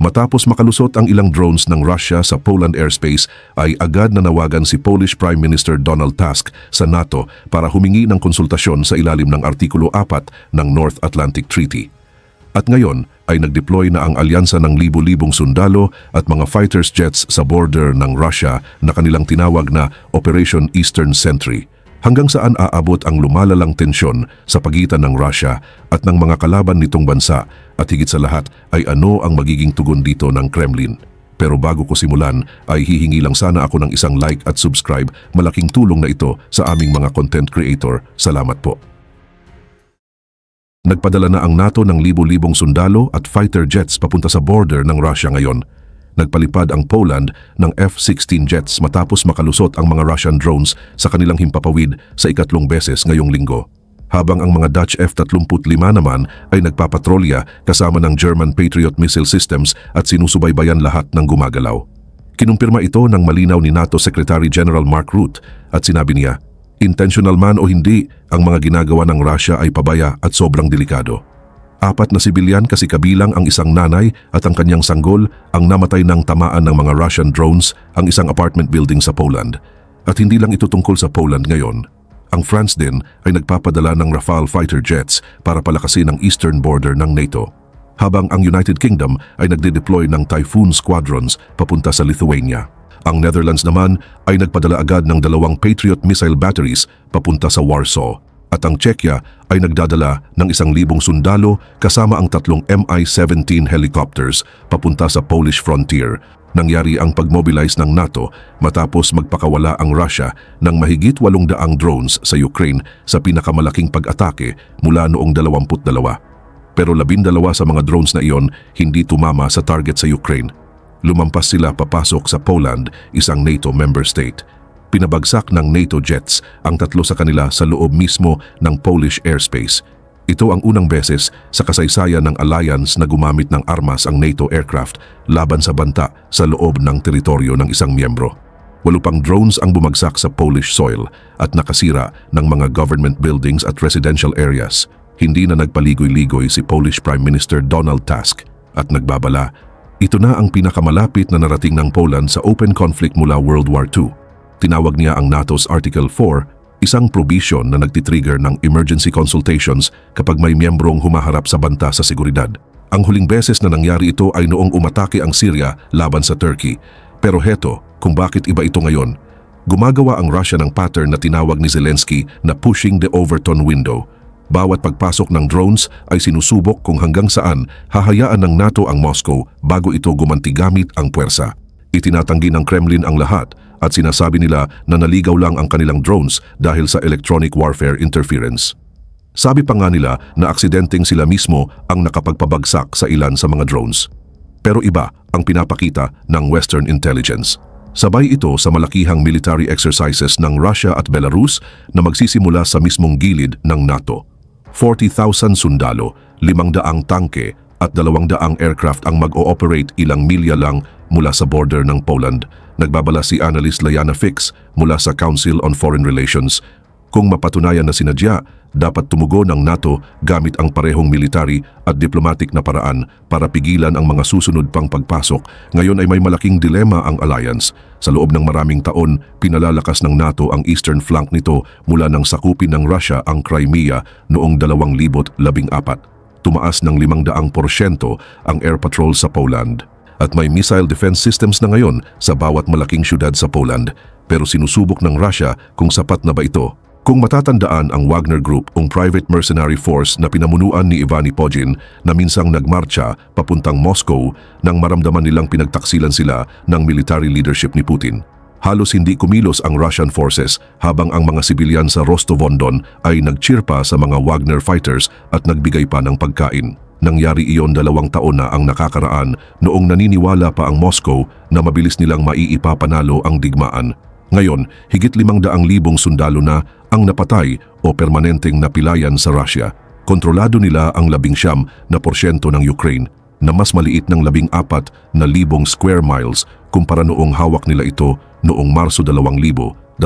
Matapos makalusot ang ilang drones ng Russia sa Poland airspace ay agad nanawagan si Polish Prime Minister Donald Tusk sa NATO para humingi ng konsultasyon sa ilalim ng Artikulo 4 ng North Atlantic Treaty. At ngayon ay nagdeploy na ang alyansa ng libu-libong sundalo at mga fighters jets sa border ng Russia na kanilang tinawag na Operation Eastern Sentry. Hanggang saan aabot ang lumalalang tensyon sa pagitan ng Russia at ng mga kalaban nitong bansa at higit sa lahat ay ano ang magiging tugon dito ng Kremlin. Pero bago ko simulan ay hihingi lang sana ako ng isang like at subscribe, malaking tulong na ito sa aming mga content creator. Salamat po. Nagpadala na ang NATO ng libu-libong sundalo at fighter jets papunta sa border ng Russia ngayon. Nagpalipad ang Poland ng F-16 jets matapos makalusot ang mga Russian drones sa kanilang himpapawid sa ikatlong beses ngayong linggo. Habang ang mga Dutch F-35 naman ay nagpapatrolya kasama ng German Patriot missile systems at sinusubaybayan lahat ng gumagalaw. Kinumpirma ito ng malinaw ni NATO Secretary General Mark Rutte at sinabi niya, intentional man o hindi, ang mga ginagawa ng Russia ay pabaya at sobrang delikado. 4 na sibilyan kasi kabilang ang isang nanay at ang kanyang sanggol ang namatay ng tamaan ng mga Russian drones ang isang apartment building sa Poland. At hindi lang ito tungkol sa Poland ngayon. Ang France din ay nagpapadala ng Rafale fighter jets para palakasin ang eastern border ng NATO. Habang ang United Kingdom ay nagde-deploy ng Typhoon squadrons papunta sa Lithuania. Ang Netherlands naman ay nagpadala agad ng 2 Patriot missile batteries papunta sa Warsaw. At ang Czechia ay nagdadala ng 1,000 sundalo kasama ang 3 Mi-17 helicopters papunta sa Polish frontier. Nangyari ang pagmobilize ng NATO matapos magpakawala ang Russia ng mahigit 800 drones sa Ukraine sa pinakamalaking pag-atake mula noong 22. Pero 12 sa mga drones na iyon hindi tumama sa target sa Ukraine. Lumampas sila papasok sa Poland, isang NATO member state. Pinabagsak ng NATO jets ang 3 sa kanila sa loob mismo ng Polish airspace. Ito ang unang beses sa kasaysayan ng alliance na gumamit ng armas ang NATO aircraft laban sa banta sa loob ng teritoryo ng isang miyembro. 8 pang drones ang bumagsak sa Polish soil at nakasira ng mga government buildings at residential areas. Hindi na nagpaligoy-ligoy si Polish Prime Minister Donald Tusk at nagbabala, ito na ang pinakamalapit na narating ng Poland sa open conflict mula World War II. Tinawag niya ang NATO's Article 4, isang provision na nagtitrigger ng emergency consultations kapag may miyembrong humaharap sa banta sa seguridad. Ang huling beses na nangyari ito ay noong umatake ang Syria laban sa Turkey. Pero heto, kung bakit iba ito ngayon. Gumagawa ang Russia ng pattern na tinawag ni Zelensky na pushing the Overton window. Bawat pagpasok ng drones ay sinusubok kung hanggang saan hahayaan ng NATO ang Moscow bago ito gumanti gamit ang puwersa. Itinatanggi ng Kremlin ang lahat at sinasabi nila na naligaw lang ang kanilang drones dahil sa electronic warfare interference. Sabi pa nga nila na aksidenteng sila mismo ang nakapagpabagsak sa ilan sa mga drones. Pero iba ang pinapakita ng Western intelligence. Sabay ito sa malakihang military exercises ng Russia at Belarus na magsisimula sa mismong gilid ng NATO. 40,000 sundalo, 500 tangke at 200 aircraft ang mag-ooperate ilang milya lang mula sa border ng Poland. Nagbabala si analyst Liana Fix mula sa Council on Foreign Relations. Kung mapatunayan na sinadya, dapat tumugon ng NATO gamit ang parehong military at diplomatic na paraan para pigilan ang mga susunod pang pagpasok. Ngayon ay may malaking dilema ang alliance. Sa loob ng maraming taon, pinalalakas ng NATO ang eastern flank nito mula nang sakupin ng Russia ang Crimea noong 2014. Tumaas ng 500% ang air patrol sa Poland. At may missile defense systems na ngayon sa bawat malaking syudad sa Poland. Pero sinusubok ng Russia kung sapat na ba ito. Kung matatandaan ang Wagner Group, ang private mercenary force na pinamunuan ni Yevgeny Prigozhin na minsang nagmarcha papuntang Moscow nang maramdaman nilang pinagtaksilan sila ng military leadership ni Putin. Halos hindi kumilos ang Russian forces habang ang mga sibilyan sa Rostov-on-Don ay nag-cheer pa sa mga Wagner fighters at nagbigay pa ng pagkain. Nangyari iyon 2 taon na ang nakakaraan noong naniniwala pa ang Moscow na mabilis nilang maiipapanalo ang digmaan. Ngayon, higit 500,000 sundalo na ang napatay o permanenteng napilayan sa Russia. Kontrolado nila ang 19% ng Ukraine na mas maliit ng 14,000 square miles kumpara noong hawak nila ito noong Marso 2022.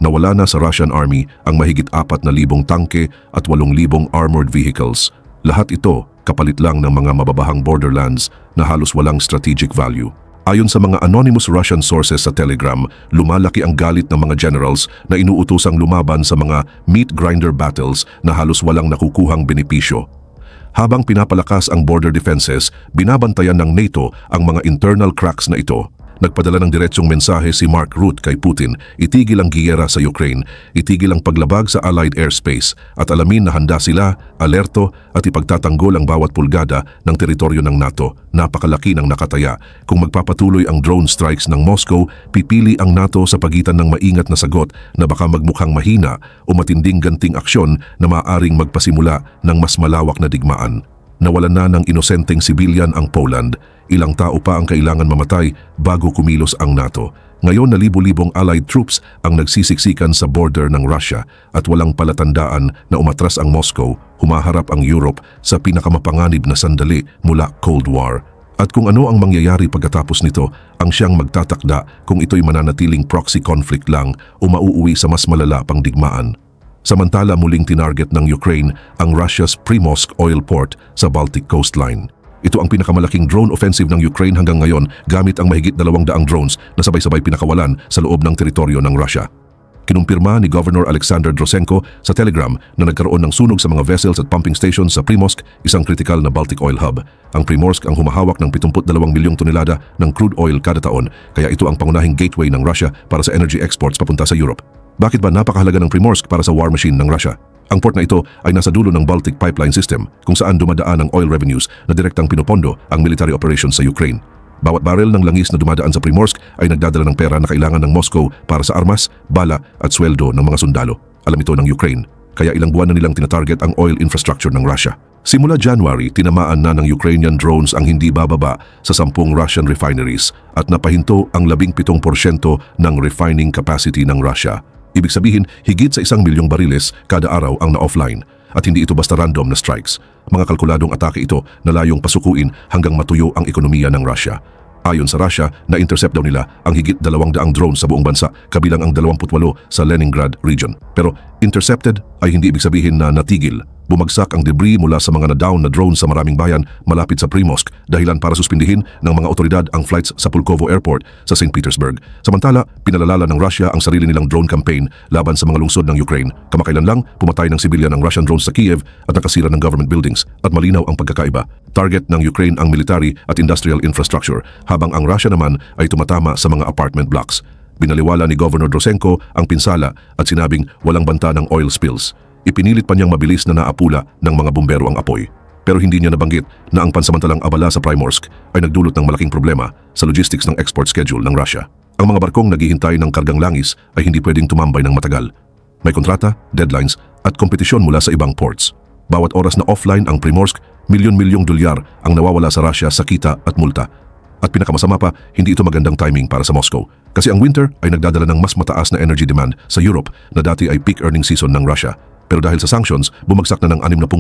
Nawala na sa Russian Army ang mahigit 4,000 tangke at 8,000 armored vehicles. Lahat ito kapalit lang ng mga mababahang borderlands na halos walang strategic value. Ayon sa mga anonymous Russian sources sa Telegram, lumalaki ang galit ng mga generals na inuutosang lumaban sa mga meat grinder battles na halos walang nakukuhang benepisyo. Habang pinapalakas ang border defenses, binabantayan ng NATO ang mga internal cracks na ito. Nagpadala ng diretsong mensahe si Mark Rutte kay Putin, itigil ang giyera sa Ukraine, itigil ang paglabag sa Allied airspace at alamin na handa sila, alerto at ipagtatanggol ang bawat pulgada ng teritoryo ng NATO. Napakalaki ng nakataya. Kung magpapatuloy ang drone strikes ng Moscow, pipili ang NATO sa pagitan ng maingat na sagot na baka magmukhang mahina o matinding ganting aksyon na maaaring magpasimula ng mas malawak na digmaan. Nawalan na ng inosenteng sibilyan ang Poland. Ilang tao pa ang kailangan mamatay bago kumilos ang NATO. Ngayon na libo-libong Allied troops ang nagsisiksikan sa border ng Russia at walang palatandaan na umatras ang Moscow, humaharap ang Europe sa pinakamapanganib na sandali mula Cold War. At kung ano ang mangyayari pagkatapos nito ang siyang magtatakda kung ito'y mananatiling proxy conflict lang o mauuwi sa mas malala pang digmaan. Samantala muling tinarget ng Ukraine ang Russia's Primorsk oil port sa Baltic coastline. Ito ang pinakamalaking drone offensive ng Ukraine hanggang ngayon gamit ang mahigit 200 drones na sabay-sabay pinakawalan sa loob ng teritoryo ng Russia. Kinumpirma ni Governor Alexander Drozenko sa Telegram na nagkaroon ng sunog sa mga vessels at pumping stations sa Primorsk, isang critical na Baltic oil hub. Ang Primorsk ang humahawak ng 72 milyong tonelada ng crude oil kada taon, kaya ito ang pangunahing gateway ng Russia para sa energy exports papunta sa Europe. Bakit ba napakahalaga ng Primorsk para sa war machine ng Russia? Ang port na ito ay nasa dulo ng Baltic pipeline system kung saan dumadaan ang oil revenues na direktang pinopondo ang military operations sa Ukraine. Bawat barrel ng langis na dumadaan sa Primorsk ay nagdadala ng pera na kailangan ng Moscow para sa armas, bala at sweldo ng mga sundalo. Alam ito ng Ukraine, kaya ilang buwan na nilang tinatarget ang oil infrastructure ng Russia. Simula January, tinamaan na ng Ukrainian drones ang hindi bababa sa 10 Russian refineries at napahinto ang 17% ng refining capacity ng Russia. Ibig sabihin, higit sa 1 milyong bariles kada araw ang na-offline. At hindi ito basta random na strikes. Mga kalkuladong atake ito na layong pasukuin hanggang matuyo ang ekonomiya ng Russia. Ayon sa Russia, na-intercept daw nila ang higit 200 drones sa buong bansa, kabilang ang 28 sa Leningrad region. Pero intercepted ay hindi ibig sabihin na natigil. Bumagsak ang debris mula sa mga na-down na drones sa maraming bayan malapit sa Primorsk, dahilan para suspindihin ng mga otoridad ang flights sa Pulkovo Airport sa St. Petersburg. Samantala, pinalalala ng Russia ang sarili nilang drone campaign laban sa mga lungsod ng Ukraine. Kamakailan lang, pumatay ng sibilyan ang Russian drones sa Kiev at nakasira ng government buildings. At malinaw ang pagkakaiba. Target ng Ukraine ang military at industrial infrastructure, habang ang Russia naman ay tumatama sa mga apartment blocks. Binaliwala ni Governor Drozenko ang pinsala at sinabing walang banta ng oil spills. Ipinilit pa niyang mabilis na naapula ng mga bumbero ang apoy. Pero hindi niya nabanggit na ang pansamantalang abala sa Primorsk ay nagdulot ng malaking problema sa logistics ng export schedule ng Russia. Ang mga barkong naghihintay ng kargang langis ay hindi pwedeng tumambay ng matagal. May kontrata, deadlines at kompetisyon mula sa ibang ports. Bawat oras na offline ang Primorsk, milyon-milyong dolyar ang nawawala sa Russia sa kita at multa. At pinakamasama pa, hindi ito magandang timing para sa Moscow. Kasi ang winter ay nagdadala ng mas mataas na energy demand sa Europe na dati ay peak earning season ng Russia. Pero dahil sa sanctions, bumagsak na ng 60%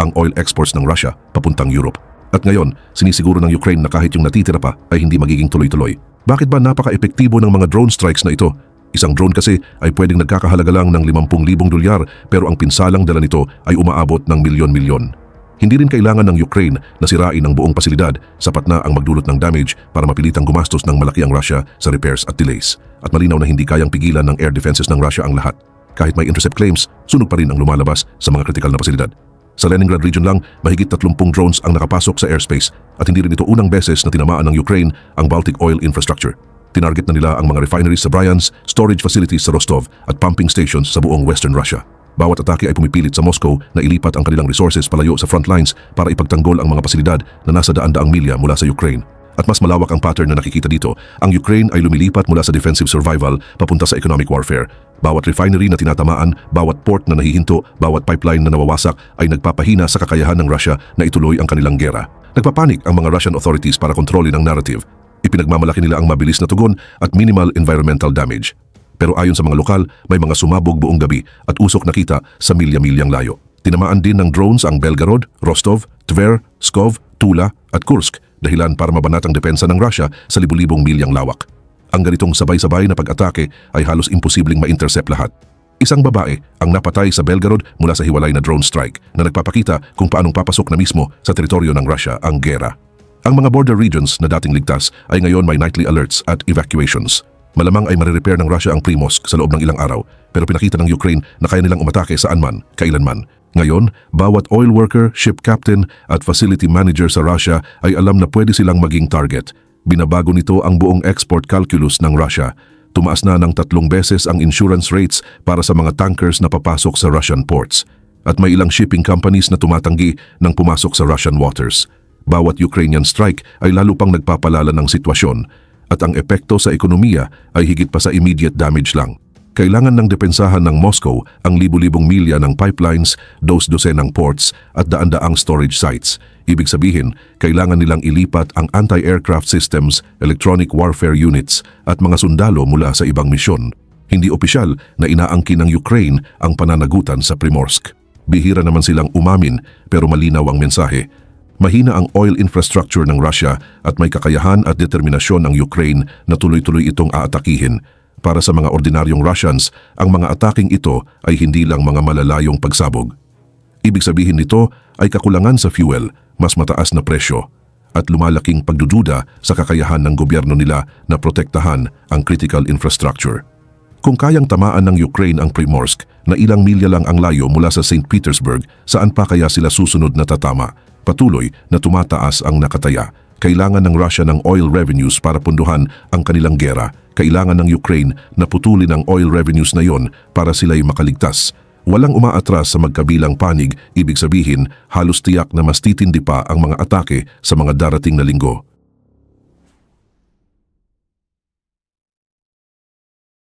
ang oil exports ng Russia papuntang Europe. At ngayon, sinisiguro ng Ukraine na kahit yung natitira pa ay hindi magiging tuloy-tuloy. Bakit ba napaka-epektibo ng mga drone strikes na ito? Isang drone kasi ay pwedeng nagkakahalaga lang ng 50,000 dolyar pero ang pinsalang dala nito ay umaabot ng milyon-milyon. Hindi rin kailangan ng Ukraine na sirain ang buong pasilidad, sapat na ang magdulot ng damage para mapilitang gumastos ng malaki ang Russia sa repairs at delays. At malinaw na hindi kayang pigilan ng air defenses ng Russia ang lahat. Kahit may intercept claims, sunog pa rin ang lumalabas sa mga kritikal na pasilidad. Sa Leningrad region lang, mahigit 30 drones ang nakapasok sa airspace at hindi rin ito unang beses na tinamaan ng Ukraine ang Baltic oil infrastructure. Tinarget na nila ang mga refineries sa Bryansk, storage facilities sa Rostov at pumping stations sa buong Western Russia. Bawat atake ay pumipilit sa Moscow na ilipat ang kanilang resources palayo sa front lines para ipagtanggol ang mga pasilidad na nasa daan-daang milya mula sa Ukraine. At mas malawak ang pattern na nakikita dito. Ang Ukraine ay lumilipat mula sa defensive survival papunta sa economic warfare. Bawat refinery na tinatamaan, bawat port na nahihinto, bawat pipeline na nawawasak ay nagpapahina sa kakayahan ng Russia na ituloy ang kanilang gera. Nagpapanik ang mga Russian authorities para kontrolin ang narrative. Ipinagmamalaki nila ang mabilis na tugon at minimal environmental damage. Pero ayon sa mga lokal, may mga sumabog buong gabi at usok nakita sa milya-milyang layo. Tinamaan din ng drones ang Belgorod, Rostov, Tver, Pskov, Tula at Kursk, dahilan para mabanat ang depensa ng Russia sa libu-libong milyang lawak. Ang ganitong sabay-sabay na pag-atake ay halos imposibleng ma-intercept lahat. Isang babae ang napatay sa Belgorod mula sa hiwalay na drone strike na nagpapakita kung paanong papasok na mismo sa teritoryo ng Russia ang gera. Ang mga border regions na dating ligtas ay ngayon may nightly alerts at evacuations. Malamang ay marirepair ng Russia ang Primorsk sa loob ng ilang araw, pero pinakita ng Ukraine na kaya nilang umatake saan man, kailanman. Ngayon, bawat oil worker, ship captain at facility manager sa Russia ay alam na pwede silang maging target. Binabago nito ang buong export calculus ng Russia. Tumaas na ng 3 beses ang insurance rates para sa mga tankers na papasok sa Russian ports. At may ilang shipping companies na tumatanggi ng pumasok sa Russian waters. Bawat Ukrainian strike ay lalo pang nagpapalala ng sitwasyon at ang epekto sa ekonomiya ay higit pa sa immediate damage lang. Kailangan ng depensahan ng Moscow ang libu-libong milya ng pipelines, dos-dosenang ports at daan-daang storage sites. Ibig sabihin, kailangan nilang ilipat ang anti-aircraft systems, electronic warfare units at mga sundalo mula sa ibang misyon. Hindi opisyal na inaangkin ng Ukraine ang pananagutan sa Primorsk. Bihira naman silang umamin pero malinaw ang mensahe. Mahina ang oil infrastructure ng Russia at may kakayahan at determinasyon ang Ukraine na tuloy-tuloy itong aatakihin. Para sa mga ordinaryong Russians, ang mga ataking ito ay hindi lang mga malalayong pagsabog. Ibig sabihin nito ay kakulangan sa fuel, mas mataas na presyo, at lumalaking pagdududa sa kakayahan ng gobyerno nila na protektahan ang critical infrastructure. Kung kayang tamaan ng Ukraine ang Primorsk na ilang milya lang ang layo mula sa St. Petersburg, saan pa kaya sila susunod na tatama? Patuloy na tumataas ang nakataya. Kailangan ng Russia ng oil revenues para punduhan ang kanilang gera. Kailangan ng Ukraine na putulin ang oil revenues na yon para sila'y makaligtas. Walang umaatras sa magkabilang panig, ibig sabihin halos tiyak na mas titindi pa ang mga atake sa mga darating na linggo.